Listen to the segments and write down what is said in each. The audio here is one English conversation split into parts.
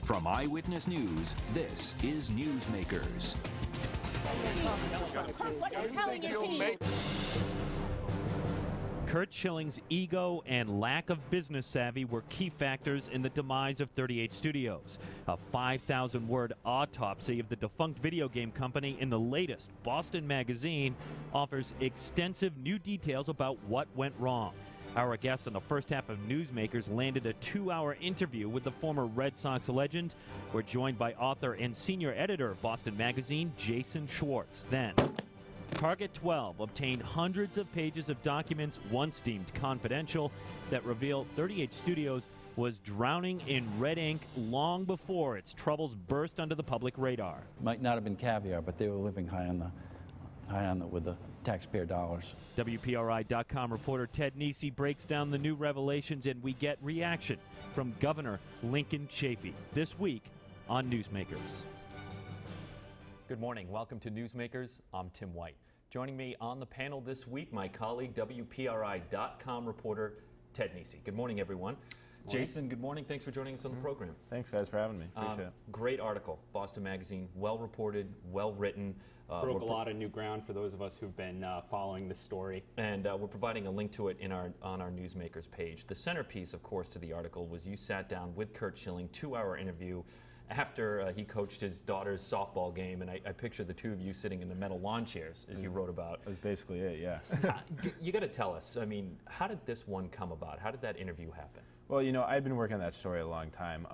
From Eyewitness News, this is Newsmakers. Curt Schilling's ego and lack of business savvy were key factors in the demise of 38 Studios. A 5,000-word autopsy of the defunct video game company in the latest Boston Magazine offers extensive new details about what went wrong. Our guest on the first half of Newsmakers landed a 2-hour interview with the former Red Sox legend. We're joined by author and senior editor of Boston Magazine, Jason Schwartz. Then, Target 12 obtained hundreds of pages of documents once deemed confidential that reveal 38 Studios was drowning in red ink long before its troubles burst under the public radar. Might not have been caviar, but they were living high on the with the taxpayer dollars. WPRI.com reporter Ted Nesi breaks down the new revelations, and we get reaction from Governor Lincoln Chafee this week on Newsmakers. Good morning. Welcome to Newsmakers. I'm Tim White. Joining me on the panel this week, my colleague, WPRI.com reporter Ted Nesi. Good morning, everyone. Morning. Jason, good morning. Thanks for joining us on the program. Thanks, guys, for having me. Appreciate it. Great article, Boston Magazine, well reported, well written. Broke a lot of new ground for those of us who've been following the story. And we're providing a link to it on our Newsmakers page. The centerpiece, of course, to the article was you sat down with Curt Schilling, 2-hour interview after he coached his daughter's softball game, and I picture the two of you sitting in the metal lawn chairs, as you wrote about. That was basically it, yeah. You got to tell us, I mean, how did this one come about? How did that interview happen? Well, you know, I'd been working on that story a long time,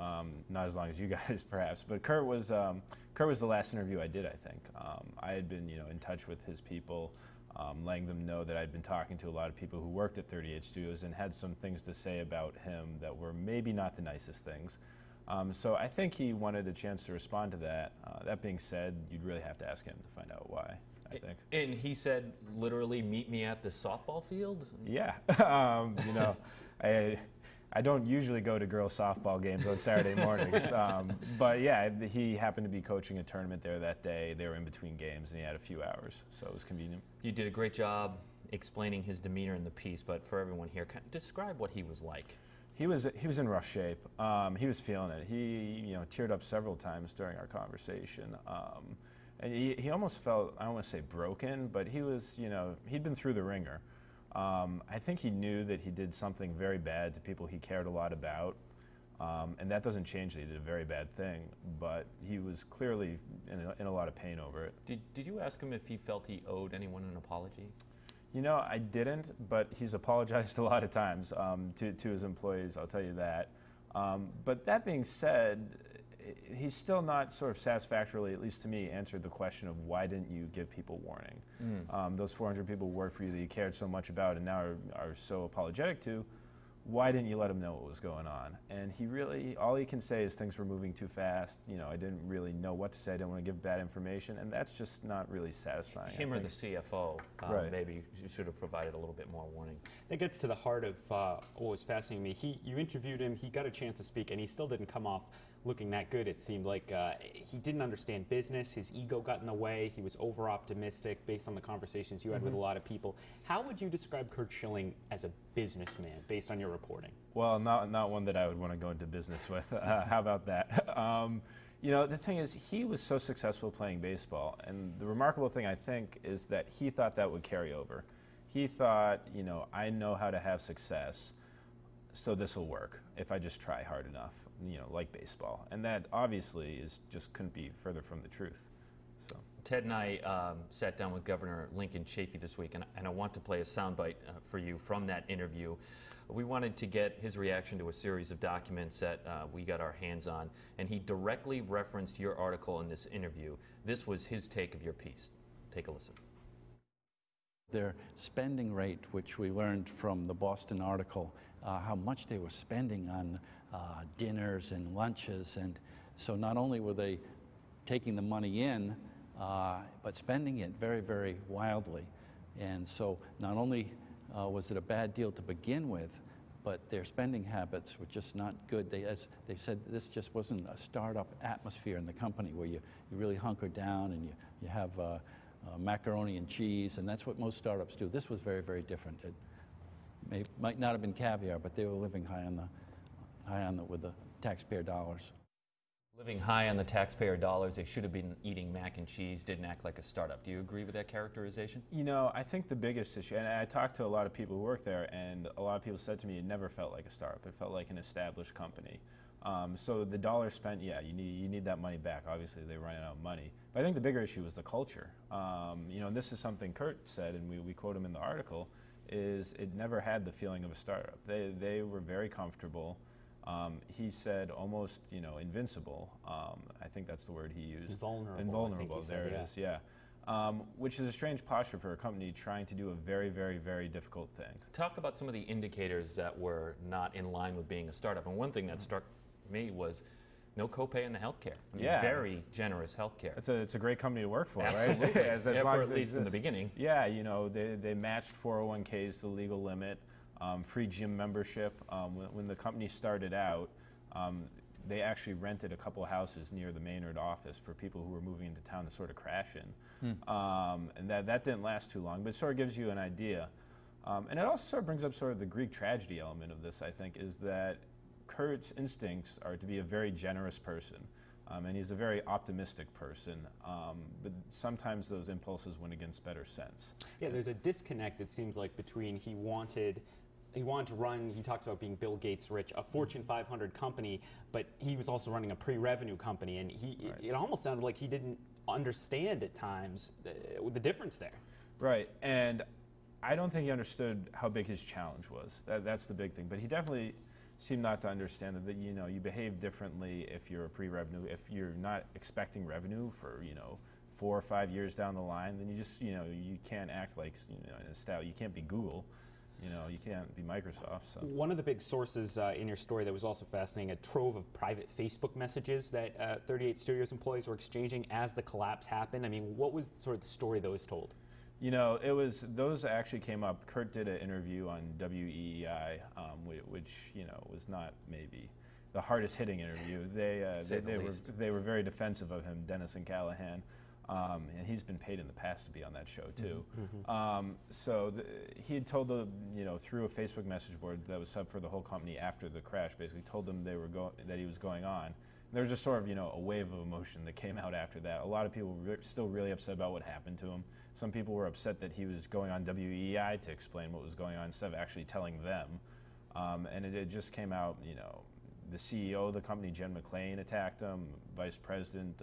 not as long as you guys, perhaps, but Curt was the last interview I did, I think. I had been, in touch with his people, letting them know that I'd been talking to a lot of people who worked at 38 Studios and had some things to say about him that were maybe not the nicest things. So I think he wanted a chance to respond to that. That being said, you'd really have to ask him to find out why, I think. And he said, literally, meet me at the softball field? Yeah. I don't usually go to girls' softball games on Saturday mornings. But yeah, he happened to be coaching a tournament there that day. They were in between games, and he had a few hours, so it was convenient. You did a great job explaining his demeanor in the piece, but for everyone here, describe what he was like. He was in rough shape. He was feeling it. He teared up several times during our conversation, and he almost felt, I don't want to say broken, but he was he'd been through the ringer. I think he knew that he did something very bad to people he cared a lot about, and that doesn't change that he did a very bad thing. But he was clearly in a lot of pain over it. Did you ask him if he felt he owed anyone an apology? I didn't, but he's apologized a lot of times to his employees, I'll tell you that. But that being said, he's still not sort of satisfactorily, at least to me, answered the question of why didn't you give people warning? Those 400 people who worked for you that you cared so much about and now are so apologetic to, why didn't you let him know what was going on? And all he can say is things were moving too fast. I didn't really know what to say. I didn't want to give bad information, and that's just not really satisfying. Him or the CFO, right. Maybe you should have provided a little bit more warning. That gets to the heart of what was fascinating me. You interviewed him, he got a chance to speak, and he still didn't come off looking that good. It seemed like he didn't understand business. His ego got in the way. He was over-optimistic based on the conversations you had with a lot of people. How would you describe Curt Schilling as a businessman based on your reporting? Well, not one that I would want to go into business with. How about that? The thing is, he was so successful playing baseball, and the remarkable thing, I think, is that he thought that would carry over. He thought, I know how to have success, so this will work if I just try hard enough, like baseball. And that obviously just couldn't be further from the truth. So Ted and I sat down with Governor Lincoln Chafee this week, and I want to play a soundbite for you from that interview. We wanted to get his reaction to a series of documents that we got our hands on, and he directly referenced your article in this interview. This was his take of your piece. Take a listen. Their spending rate, which we learned from the Boston article, how much they were spending on dinners and lunches, and so not only were they taking the money in, but spending it very, very wildly. And so not only was it a bad deal to begin with, but their spending habits were just not good. As they said, this just wasn't a startup atmosphere in the company where you really hunker down and you have macaroni and cheese, and that's what most startups do. This was very, very different. It might not have been caviar, but they were living high on the with the taxpayer dollars. Living high on the taxpayer dollars, they should have been eating mac and cheese, didn't act like a startup. Do you agree with that characterization? You know, I think the biggest issue, and I talked to a lot of people who work there, and a lot of people said to me it never felt like a startup. It felt like an established company. So the dollar spent, yeah, you need that money back. Obviously, they ran out of money. But I think the bigger issue was the culture. You know, and this is something Kurt said, and we quote him in the article, is it never had the feeling of a startup. They were very comfortable. He said almost, you know, invincible. I think that's the word he used. Invulnerable. Invulnerable, Said, there it is, yeah. Which is a strange posture for a company trying to do a very, very, very difficult thing. Talk about some of the indicators that were not in line with being a startup. And one thing that struck me was no copay in the healthcare. I mean, Yeah. very generous healthcare. It's a great company to work for, Absolutely. right? as Yeah, long for as at it least in the exists. beginning. Yeah, you know, they matched 401ks, the legal limit, free gym membership. When the company started out, they actually rented a couple houses near the Maynard office for people who were moving into town to sort of crash in. And that didn't last too long, but it sort of gives you an idea. And it also sort of brings up sort of the Greek tragedy element of this, I think, is that Kurt's instincts are to be a very generous person. And he's a very optimistic person, but sometimes those impulses went against better sense. Yeah, there's a disconnect, it seems like, between he wanted to run, he talked about being Bill Gates rich, a Fortune 500 company, but he was also running a pre-revenue company, and it almost sounded like he didn't understand at times the difference there. Right, and I don't think he understood how big his challenge was. That's the big thing, but he definitely seem not to understand that, you know, you behave differently if you're a pre-revenue. If you're not expecting revenue for, you know, 4 or 5 years down the line, then you just, you know, you can't act like, you know, in a style. You can't be Google, you know, you can't be Microsoft. So one of the big sources in your story that was also fascinating, a trove of private Facebook messages that 38 Studios employees were exchanging as the collapse happened. I mean, what was sort of the story those told? You know, those actually came up. Kurt did an interview on WEEI, which, you know, was not maybe the hardest hitting interview. They were very defensive of him, Dennis and Callahan, and he's been paid in the past to be on that show too. So he had told them, you know, through a Facebook message board that was sub for the whole company after the crash, basically told them that he was going on. There was just sort of, you know, a wave of emotion that came out after that. A lot of people were still really upset about what happened to him. Some people were upset that he was going on WEI to explain what was going on instead of actually telling them. And it just came out, you know, the CEO of the company, Jen McClain, attacked him. Vice President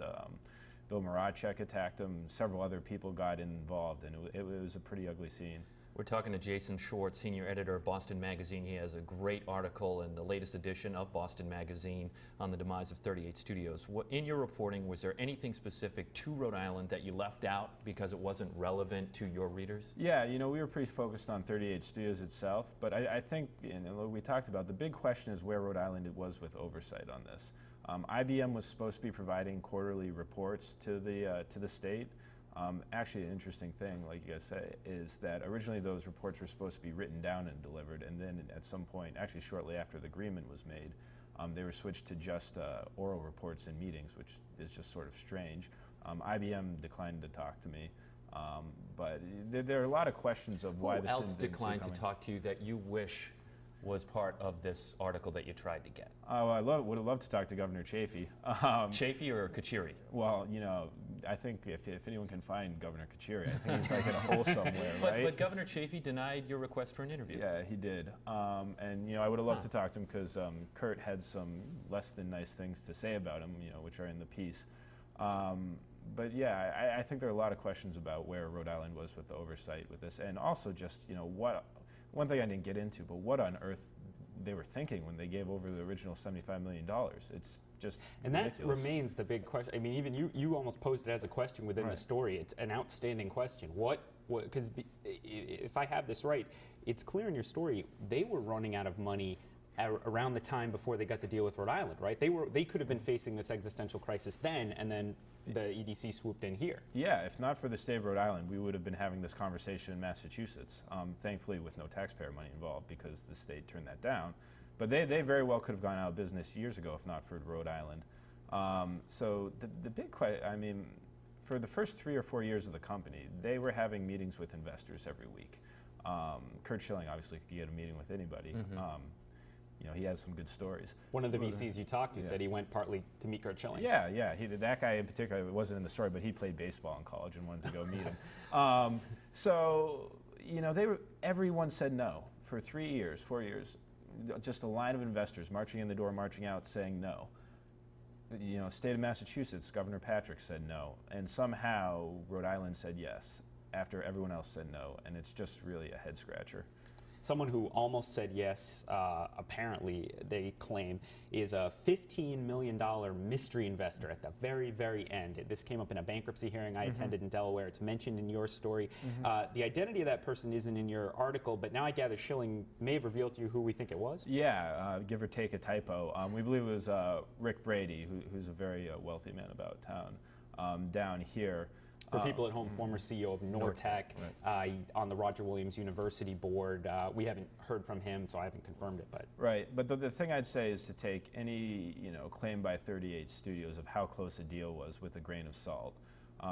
Bill Moracek attacked him. Several other people got involved, and it was a pretty ugly scene. We're talking to Jason Schwartz, senior editor of Boston Magazine. He has a great article in the latest edition of Boston Magazine on the demise of 38 Studios. In your reporting, was there anything specific to Rhode Island that you left out because it wasn't relevant to your readers? Yeah, you know, we were pretty focused on 38 Studios itself, but I think, and we talked about, the big question is where Rhode Island was with oversight on this. IBM was supposed to be providing quarterly reports to the state. Actually, an interesting thing, like you guys say, is that originally those reports were supposed to be written down and delivered, and then at some point, actually shortly after the agreement was made, they were switched to just oral reports in meetings, which is just sort of strange. IBM declined to talk to me, but there are a lot of questions of why this else didn't declined to talk to you that you wish was part of this article that you tried to get? Oh, I would have loved to talk to Governor Chafee. Chafee or Kachiri? Well, you know, I think if anyone can find Governor Kachiri, I think he's like in a hole somewhere, right? But Governor Chafee denied your request for an interview. Yeah, he did. And, you know, I would have loved to talk to him because Kurt had some less than nice things to say about him, you know, which are in the piece. But yeah, I think there are a lot of questions about where Rhode Island was with the oversight with this, and also just, you know, one thing I didn't get into, but what on earth they were thinking when they gave over the original $75 million. It's just and ridiculous. That remains the big question. I mean, even you almost posed it as a question within the story. It's an outstanding question. Because if I have this right, it's clear in your story they were running out of money around the time before they got the deal with Rhode Island, right? They could have been facing this existential crisis then, and then the EDC swooped in here. Yeah, if not for the state of Rhode Island, we would have been having this conversation in Massachusetts, thankfully with no taxpayer money involved because the state turned that down. But they very well could have gone out of business years ago if not for Rhode Island. So the big question, I mean, for the first 3 or 4 years of the company, they were having meetings with investors every week. Kurt Schilling obviously could get a meeting with anybody. he has some good stories. One of the VCs you talked to said he went partly to meet Curt Schilling. Yeah, he did. That guy in particular, it wasn't in the story, but he played baseball in college and wanted to go meet him. So, everyone said no for 3 years, 4 years. Just a line of investors marching in the door, marching out, saying no. State of Massachusetts, Governor Patrick said no, and somehow Rhode Island said yes after everyone else said no, and it's just really a head scratcher. Someone who almost said yes, apparently, they claim, is a $15 million mystery investor at the very, very end. This came up in a bankruptcy hearing I attended in Delaware. It's mentioned in your story. The identity of that person isn't in your article, but now I gather Schilling may have revealed to you who we think it was? Yeah, give or take a typo. We believe it was Rick Brady, who's a very wealthy man about town, down here. For people at home, former CEO of Nortec, on the Roger Williams University board. We haven't heard from him, so I haven't confirmed it. But the thing I'd say is to take any claim by 38 Studios of how close a deal was with a grain of salt.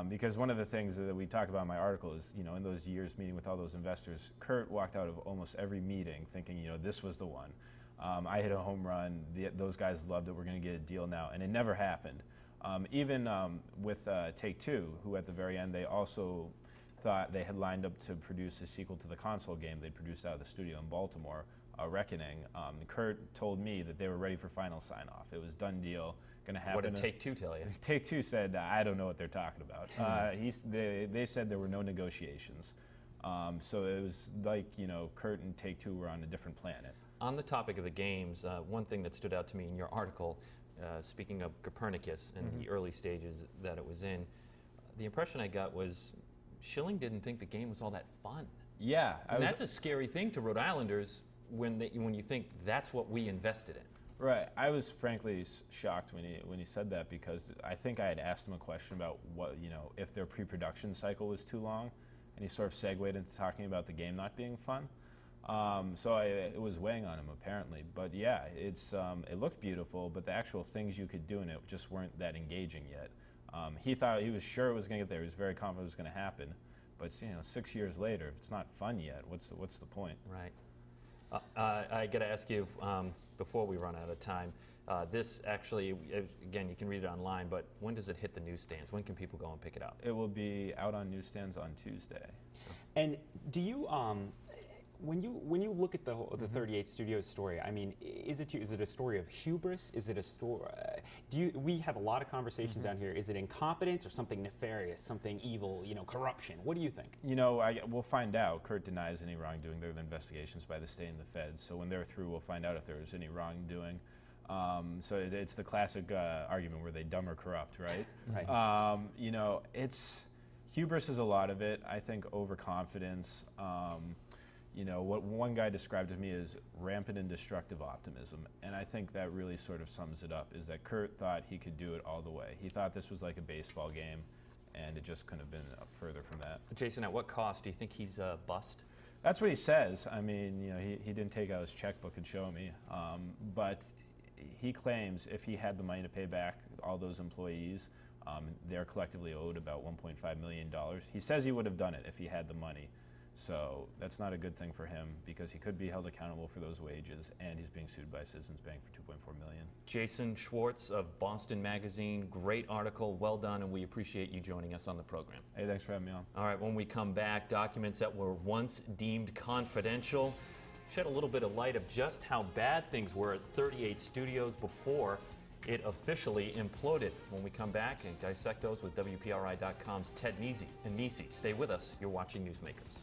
Because one of the things that we talk about in my article is, in those years meeting with all those investors, Curt walked out of almost every meeting thinking, this was the one. I hit a home run. Those guys loved it. We're going to get a deal now, and it never happened. Even with Take-Two, who at the very end, they also thought they had lined up to produce a sequel to the console game they produced out of the studio in Baltimore, Reckoning. Curt told me that they were ready for final sign-off. It was done deal, going to happen. What did Take-Two tell you? Take-Two said, I don't know what they're talking about. They said there were no negotiations. So it was like, Curt and Take-Two were on a different planet. On the topic of the games, one thing that stood out to me in your article, speaking of Copernicus and the early stages that it was in, the impression I got was Schilling didn't think the game was all that fun. Yeah. And that's a scary thing to Rhode Islanders when you think that's what we invested in. Right. I was frankly shocked when he said that, because I think I had asked him a question about what, if their pre-production cycle was too long, and he sort of segued into talking about the game not being fun. So it was weighing on him apparently, but yeah, it looked beautiful, but the actual things you could do in it just weren't that engaging yet. He was sure it was going to get there. He was very confident it was going to happen, but 6 years later, if it's not fun yet, what's the point? Right. I got to ask you before we run out of time. This actually, again, you can read it online, but when does it hit the newsstands? When can people go and pick it up? It will be out on newsstands on Tuesday. And do you? When you look at the 38 Studios story, I mean, is it a story of hubris? Is it a story? We have a lot of conversations down here. Is it incompetence or something nefarious, something evil? Corruption. What do you think? We'll find out. Curt denies any wrongdoing. There are investigations by the state and the feds. So when they're through, we'll find out if there was any wrongdoing. So it's the classic argument: were they dumb or corrupt? Right. Right. It's hubris is a lot of it. I think overconfidence. What one guy described to me as rampant and destructive optimism, and I think that really sort of sums it up, is that Curt thought he could do it all the way. He thought this was like a baseball game, and it just couldn't have been further from that. Jason, at what cost do you think he's a bust? That's what he says. I mean, he didn't take out his checkbook and show me, but he claims if he had the money to pay back all those employees, they're collectively owed about $1.5 million. He says he would have done it if he had the money. So that's not a good thing for him, because he could be held accountable for those wages, and he's being sued by Citizens Bank for $2.4 million. Jason Schwartz of Boston Magazine, great article, well done, and we appreciate you joining us on the program. Hey, thanks for having me on. All right, when we come back, documents that were once deemed confidential shed a little bit of light of just how bad things were at 38 Studios before it officially imploded. When we come back and dissect those with WPRI.com's Ted Nisi. Stay with us. You're watching Newsmakers.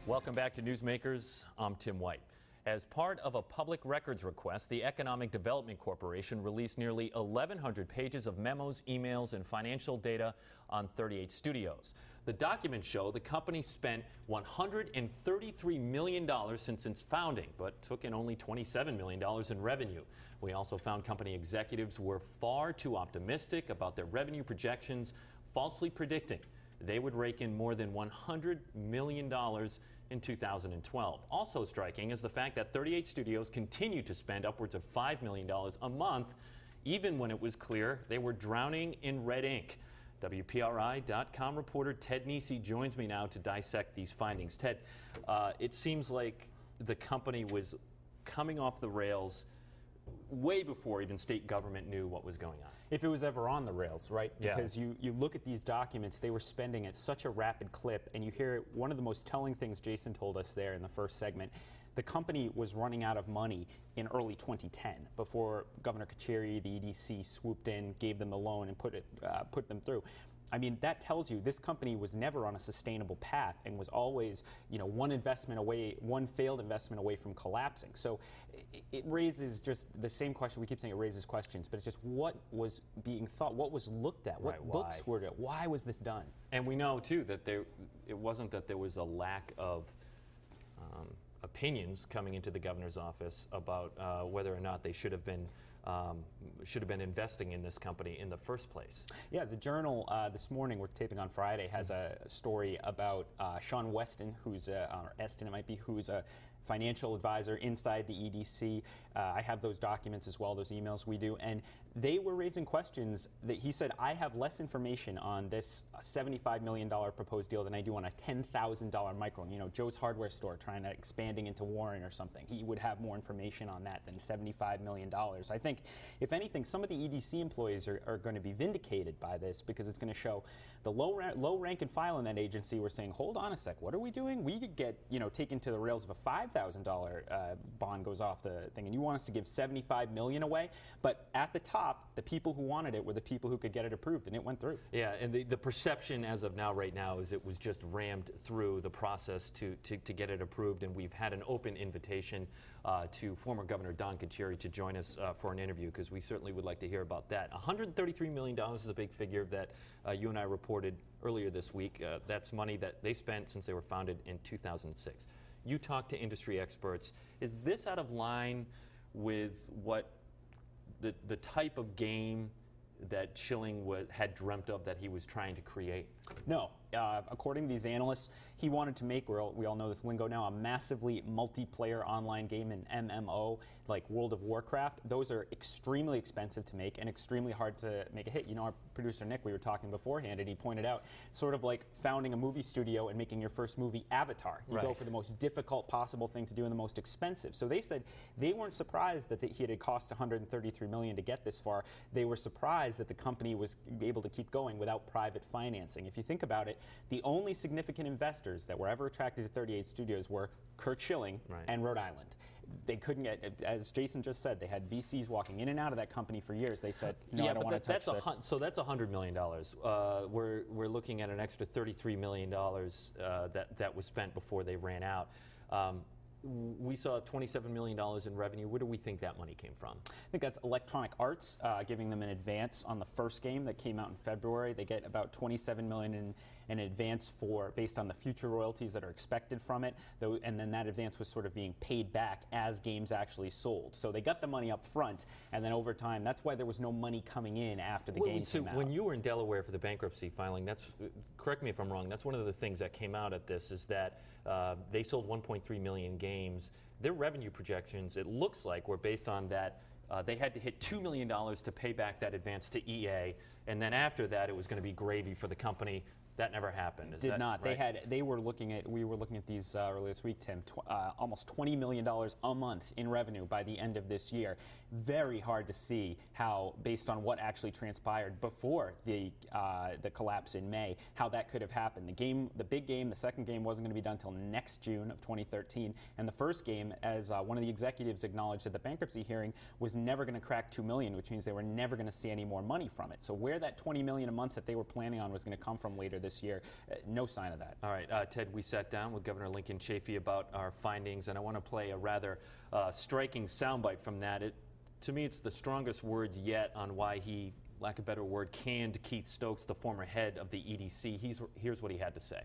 Welcome back to Newsmakers. I'm Tim White. As part of a public records request, the Economic Development Corporation released nearly 1,100 pages of memos, emails, and financial data on 38 studios. The documents show the company spent $133 million since its founding, but took in only $27 million in revenue. We also found company executives were far too optimistic about their revenue projections, falsely predicting they would rake in more than $100 million in 2012. Also striking is the fact that 38 studios continued to spend upwards of $5 million a month, even when it was clear they were drowning in red ink. WPRI.com reporter Ted Nesi joins me now to dissect these findings. Ted, it seems like the company was coming off the rails way before even state government knew what was going on. If it was ever on the rails, right? Yeah. Because you look at these documents, they were spending at such a rapid clip, and you hear one of the most telling things Jason told us there in the first segment. The company was running out of money in early 2010 before Governor Chafee, the EDC, swooped in, gave them the loan, and put them through. I mean, that tells you this company was never on a sustainable path and was always, one failed investment away from collapsing. So it raises just the same question. We keep saying it raises questions, but it's just what was being thought, what was looked at, what books were there, why was this done? And we know, too, that it wasn't that there was a lack of opinions coming into the governor's office about whether or not they should have been investing in this company in the first place. Yeah, the Journal this morning, we're taping on Friday, has a story about Sean Weston, who's or Eston it might be, who's a financial advisor inside the EDC. I have those documents as well, those emails we do, and they were raising questions that he said, I have less information on this $75 million proposed deal than I do on a $10,000 micro. You know, Joe's hardware store expanding into Warren or something. He would have more information on that than $75 million. I think, if anything, some of the EDC employees are going to be vindicated by this, because it's going to show the low rank and file in that agency were saying, hold on a sec, what are we doing? We could get, taken to the rails of a $5,000 bond goes off the thing, and you want us to give $75 million away? But at the top, the people who wanted it were the people who could get it approved, and it went through. Yeah, and the perception as of now, right now, is it was just rammed through the process to get it approved, and we've had an open invitation to former Governor Don Carcieri to join us for an interview, because we certainly would like to hear about that. $133 million is a big figure that you and I reported earlier this week. That's money that they spent since they were founded in 2006. You talked to industry experts. Is this out of line with what the type of game that Schilling had dreamt of that he was trying to create? No. According to these analysts, he wanted to make, we all know this lingo now, a massively multiplayer online game, an MMO, like World of Warcraft. Those are extremely expensive to make and extremely hard to make a hit. You know, our producer Nick, we were talking beforehand, and he pointed out, sort of like founding a movie studio and making your first movie, Avatar. You go for the most difficult possible thing to do and the most expensive. So they said they weren't surprised that he had cost $133 million to get this far. They were surprised that the company was able to keep going without private financing. If you think about it, the only significant investors that were ever attracted to 38 Studios were Curt Schilling and Rhode Island. They couldn't get, as Jason just said, they had VCs walking in and out of that company for years. They said, no, I don't want to touch this. So that's $100 million. We're looking at an extra $33 million that was spent before they ran out. We saw $27 million in revenue. Where do we think that money came from? I think that's Electronic Arts giving them an advance on the first game that came out in February. They get about $27 million in advance based on the future royalties that are expected from it, and then that advance was sort of being paid back as games actually sold. So they got the money up front, and then over time, that's why there was no money coming in after the game came out. When you were in Delaware for the bankruptcy filing, correct me if I'm wrong, that's one of the things that came out at this, is that they sold 1.3 million games. Their revenue projections, it looks like, were based on that. They had to hit $2 million to pay back that advance to EA, and then after that, it was going to be gravy for the company. That never happened. Did not. Right? We were looking at these earlier this week, Tim. Almost $20 million a month in revenue by the end of this year. Very hard to see how, based on what actually transpired before the collapse in May, how that could have happened. The big game, the second game, wasn't going to be done until next June of 2013, and the first game, as one of the executives acknowledged at the bankruptcy hearing, was never going to crack $2 million, which means they were never going to see any more money from it. So where that $20 million a month that they were planning on was going to come from later this year. No sign of that. All right, Ted, we sat down with Governor Lincoln Chafee about our findings, and I want to play a rather striking soundbite from that. To me, it's the strongest words yet on why he, lack of a better word, canned Keith Stokes, the former head of the EDC. Here's what he had to say.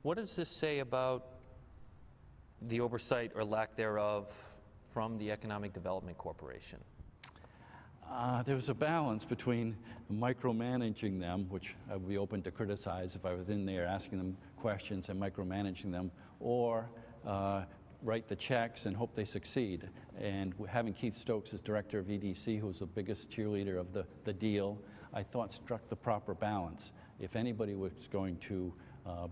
What does this say about the oversight or lack thereof from the Economic Development Corporation? There was a balance between micromanaging them, which I would be open to criticize if I was in there asking them questions and micromanaging them, or write the checks and hope they succeed. And having Keith Stokes as director of EDC, who was the biggest cheerleader of the deal, I thought struck the proper balance. If anybody was going to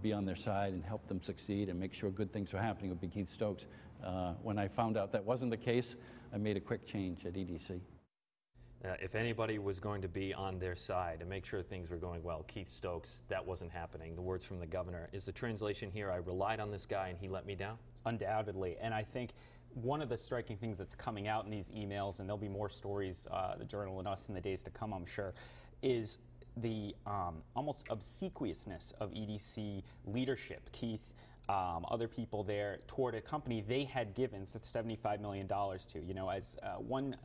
be on their side and help them succeed and make sure good things were happening, it would be Keith Stokes. When I found out that wasn't the case, I made a quick change at EDC. If anybody was going to be on their side and make sure things were going well, Keith Stokes, that wasn't happening. The words from the governor. Is the translation here, I relied on this guy and he let me down? Undoubtedly. And I think one of the striking things that's coming out in these emails, and there'll be more stories, the Journal and us in the days to come, I'm sure, is the almost obsequiousness of EDC leadership. Keith, other people there, toward a company they had given $75 million to. You know, as one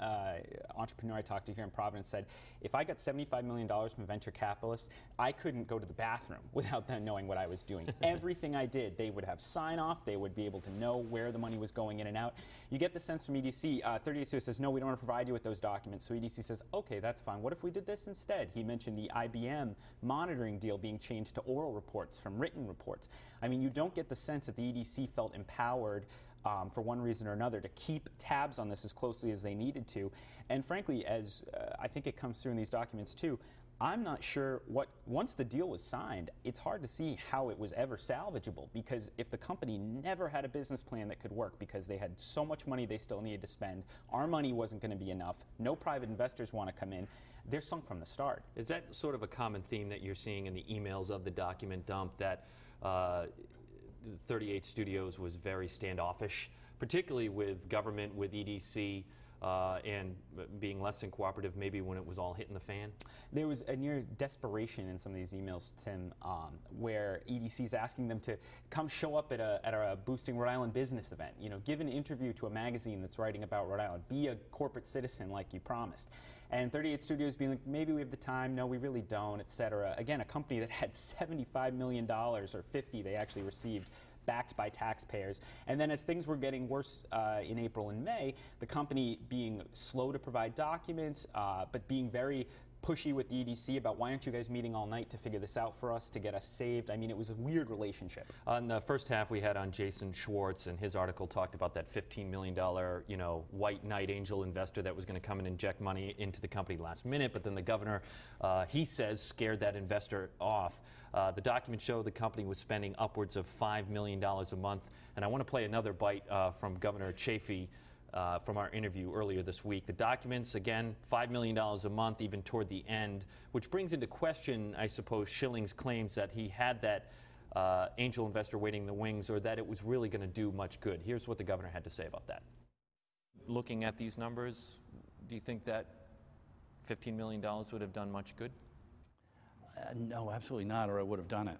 entrepreneur I talked to here in Providence said, if I got $75 million from a venture capitalist, I couldn't go to the bathroom without them knowing what I was doing. Everything I did, they would have sign off, they would be able to know where the money was going in and out. You get the sense from EDC, 38 Studios says, no, we don't want to provide you with those documents. So EDC says, okay, that's fine. What if we did this instead? He mentioned the IBM monitoring deal being changed to oral reports from written reports. I mean, you don't get the sense that the EDC felt empowered for one reason or another to keep tabs on this as closely as they needed to. And frankly, as I think it comes through in these documents too, I'm not sure once the deal was signed, it's hard to see how it was ever salvageable, because if the company never had a business plan that could work because they had so much money they still needed to spend, our money wasn't going to be enough, no private investors want to come in, they're sunk from the start. Is that sort of a common theme that you're seeing in the emails of the document dump, that 38 Studios was very standoffish, particularly with government, with EDC, and being less than cooperative maybe when it was all hitting the fan? There was a near desperation in some of these emails, Tim, where EDC is asking them to come show up at a Boosting Rhode Island business event, you know, give an interview to a magazine that's writing about Rhode Island, be a corporate citizen like you promised. And 38 Studios being like, maybe we have the time, no, we really don't, etc. Again, a company that had $75 million, or $50 they actually received, backed by taxpayers. And then as things were getting worse in April and May, the company being slow to provide documents, but being very pushy with the EDC about, why aren't you guys meeting all night to figure this out for us, to get us saved? I mean, it was a weird relationship. On the first half, we had on Jason Schwartz, and his article talked about that $15 million, you know, white knight angel investor that was going to come and inject money into the company last minute, but then the governor, he says, scared that investor off. The documents show the company was spending upwards of $5 million a month, and I want to play another bite from Governor Chafee from our interview earlier this week. The documents, again, $5 million a month, even toward the end, which brings into question, I suppose, Schilling's claims that he had that angel investor waiting in the wings, or that it was really going to do much good. Here's what the governor had to say about that. Looking at these numbers, do you think that $15 million would have done much good? No, absolutely not, or I would have done it.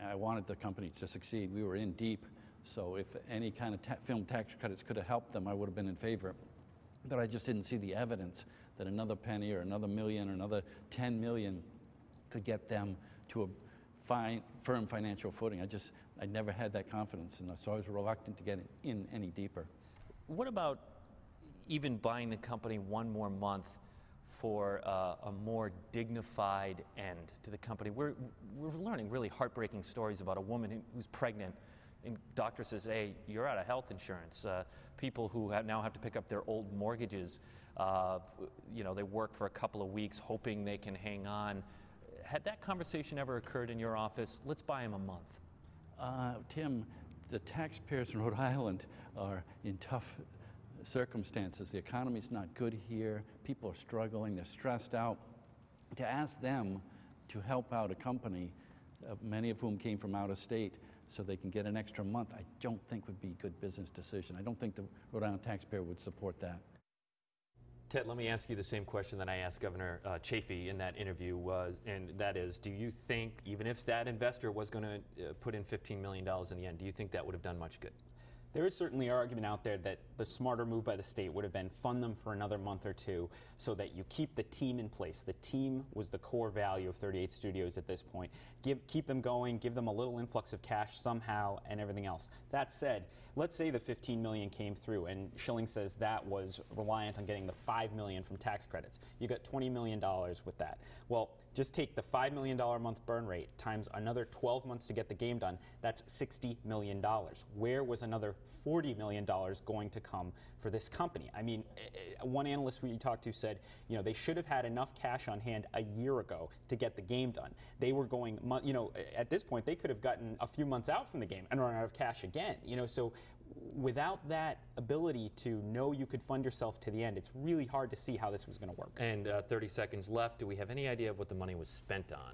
I wanted the company to succeed. We were in deep. So if any kind of film tax credits could have helped them, I would have been in favor. But I just didn't see the evidence that another penny or another million or another 10 million could get them to a firm financial footing. I never had that confidence, and so I was reluctant to get in any deeper. What about even buying the company one more month for a more dignified end to the company? We're learning really heartbreaking stories about a woman who's pregnant, and doctor says, hey, you're out of health insurance. People who now have to pick up their old mortgages, you know, they work for a couple of weeks hoping they can hang on. Had that conversation ever occurred in your office? Let's buy him a month. Tim, the taxpayers in Rhode Island are in tough circumstances. The economy's not good here. People are struggling. They're stressed out. To ask them to help out a company, many of whom came from out of state, so they can get an extra month, I don't think would be a good business decision. I don't think the Rhode Island taxpayer would support that. Ted, let me ask you the same question that I asked Governor Chafee in that interview, and that is, do you think, even if that investor was going to put in $15 million in the end, do you think that would have done much good? There is certainly an argument out there that the smarter move by the state would have been fund them for another month or two so that you keep the team in place. The team was the core value of 38 Studios at this point. Keep them going, give them a little influx of cash somehow, and everything else. That said, let's say the $15 million came through, and Schilling says that was reliant on getting the $5 million from tax credits. You got $20 million with that. Well, just take the $5 million a month burn rate times another 12 months to get the game done. That's $60 million. Where was another $40 million going to come for this company? I mean, one analyst we talked to said, you know, they should have had enough cash on hand a year ago to get the game done. They were going, you know, at this point, they could have gotten a few months out from the game and run out of cash again. You know, so without that ability to know you could fund yourself to the end, it's really hard to see how this was going to work. And 30 seconds left. Do we have any idea of what the money was spent on?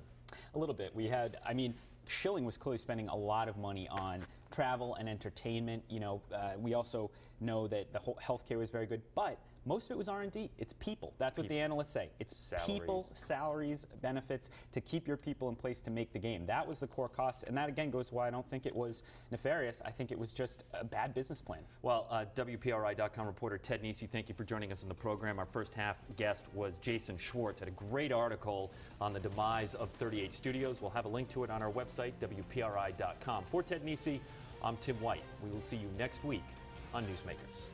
A little bit. We had, I mean, Schilling was clearly spending a lot of money on travel and entertainment. You know, we also know that the whole healthcare was very good, but most of it was R&D. It's people. That's what the analysts say. It's people, salaries, benefits, to keep your people in place to make the game. That was the core cost, and that again goes why I don't think it was nefarious. I think it was just a bad business plan. Well, WPRI.com reporter Ted Nesi, thank you for joining us on the program. Our first half guest was Jason Schwartz. Had a great article on the demise of 38 Studios. We'll have a link to it on our website, WPRI.com. For Ted Nesi, I'm Tim White. We will see you next week on Newsmakers.